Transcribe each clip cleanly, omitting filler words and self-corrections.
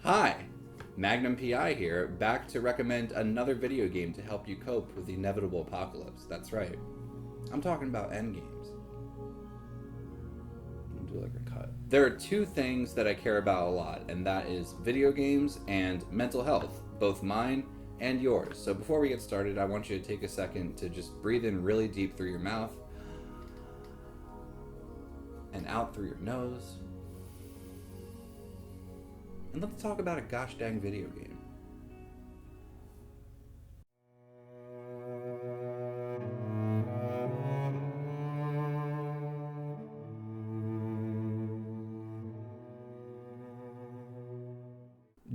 Hi, Magnum PI here, back to recommend another video game to help you cope with the inevitable apocalypse. That's right, I'm talking about endgames. I'll do like a cut. There are two things that I care about a lot, and that is video games and mental health, both mine and yours. So before we get started, I want you to take a second to just breathe in really deep through your mouth and out through your nose. And let's talk about a gosh dang video game.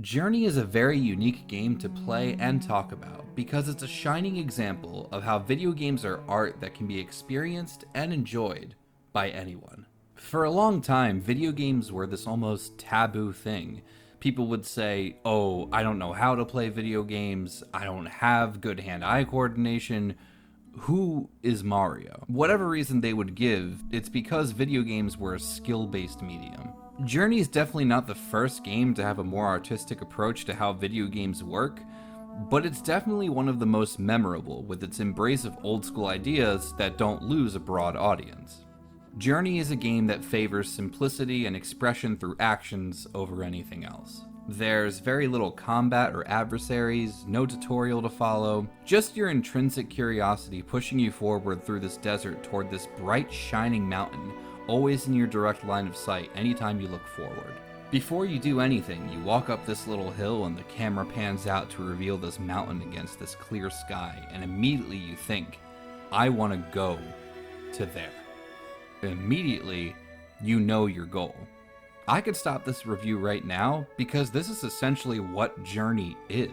Journey is a very unique game to play and talk about because it's a shining example of how video games are art that can be experienced and enjoyed by anyone. For a long time, video games were this almost taboo thing. People would say, oh, I don't know how to play video games, I don't have good hand-eye coordination, who is Mario? Whatever reason they would give, it's because video games were a skill-based medium. Journey is definitely not the first game to have a more artistic approach to how video games work, but it's definitely one of the most memorable with its embrace of old-school ideas that don't lose a broad audience. Journey is a game that favors simplicity and expression through actions over anything else. There's very little combat or adversaries, no tutorial to follow, just your intrinsic curiosity pushing you forward through this desert toward this bright shining mountain, always in your direct line of sight anytime you look forward. Before you do anything, you walk up this little hill and the camera pans out to reveal this mountain against this clear sky, and immediately you think, I want to go to there. Immediately, you know your goal. I could stop this review right now because this is essentially what Journey is.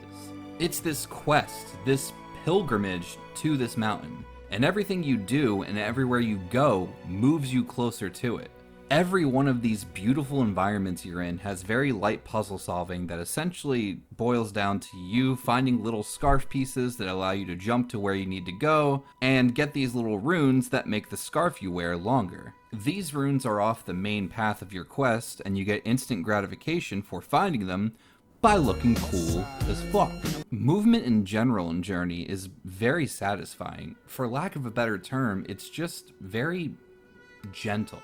It's this quest, this pilgrimage to this mountain, and everything you do and everywhere you go moves you closer to it. Every one of these beautiful environments you're in has very light puzzle solving that essentially boils down to you finding little scarf pieces that allow you to jump to where you need to go and get these little runes that make the scarf you wear longer. These runes are off the main path of your quest, and you get instant gratification for finding them by looking cool as fuck. Movement in general in Journey is very satisfying. For lack of a better term, it's just very gentle.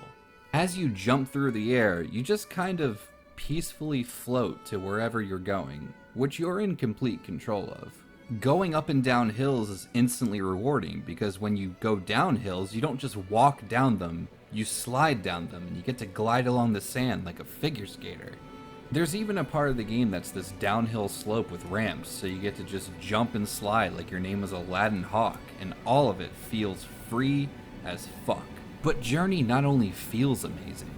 As you jump through the air, you just kind of peacefully float to wherever you're going, which you're in complete control of. Going up and down hills is instantly rewarding because when you go down hills, you don't just walk down them, you slide down them and you get to glide along the sand like a figure skater. There's even a part of the game that's this downhill slope with ramps, so you get to just jump and slide like your name was Aladdin Hawk, and all of it feels free as fuck. But Journey not only feels amazing,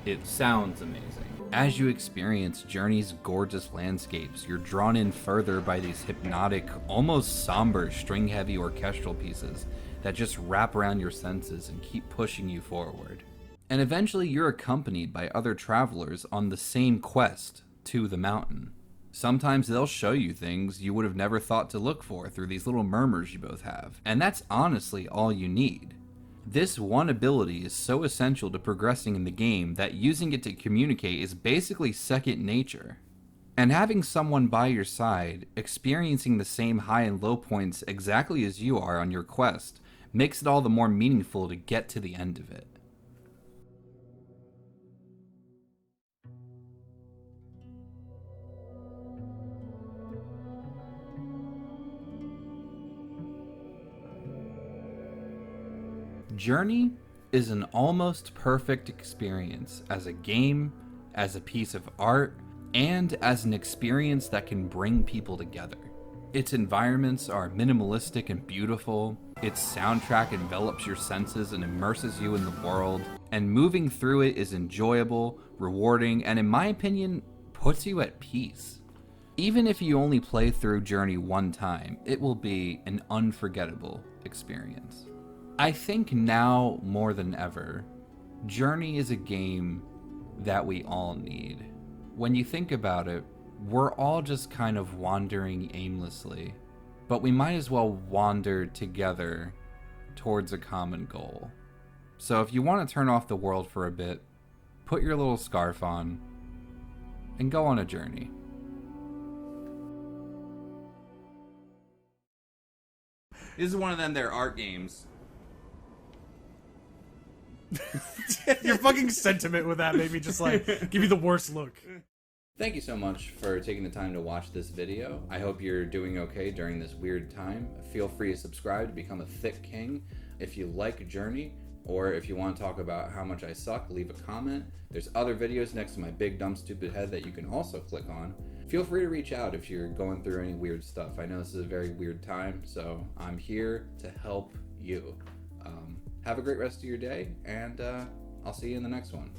it sounds amazing. As you experience Journey's gorgeous landscapes, you're drawn in further by these hypnotic, almost somber, string-heavy orchestral pieces that just wrap around your senses and keep pushing you forward. And eventually you're accompanied by other travelers on the same quest to the mountain. Sometimes they'll show you things you would have never thought to look for through these little murmurs you both have, and that's honestly all you need. This one ability is so essential to progressing in the game that using it to communicate is basically second nature. And having someone by your side, experiencing the same high and low points exactly as you are on your quest, makes it all the more meaningful to get to the end of it. Journey is an almost perfect experience as a game, as a piece of art, and as an experience that can bring people together. Its environments are minimalistic and beautiful, its soundtrack envelops your senses and immerses you in the world, and moving through it is enjoyable, rewarding, and in my opinion, puts you at peace. Even if you only play through Journey one time, it will be an unforgettable experience. I think now more than ever, Journey is a game that we all need. When you think about it, we're all just kind of wandering aimlessly, but we might as well wander together towards a common goal. So if you want to turn off the world for a bit, put your little scarf on and go on a journey. This is one of them, their art games. Your fucking sentiment with that made me just like give you the worst look. Thank you so much for taking the time to watch this video. I hope you're doing okay during this weird time. Feel free to subscribe to become a thick king. If you like Journey, or if you want to talk about how much I suck, leave a comment. There's other videos next to my big dumb stupid head that you can also click on. Feel free to reach out if you're going through any weird stuff. I know this is a very weird time, so I'm here to help you. Have a great rest of your day, and I'll see you in the next one.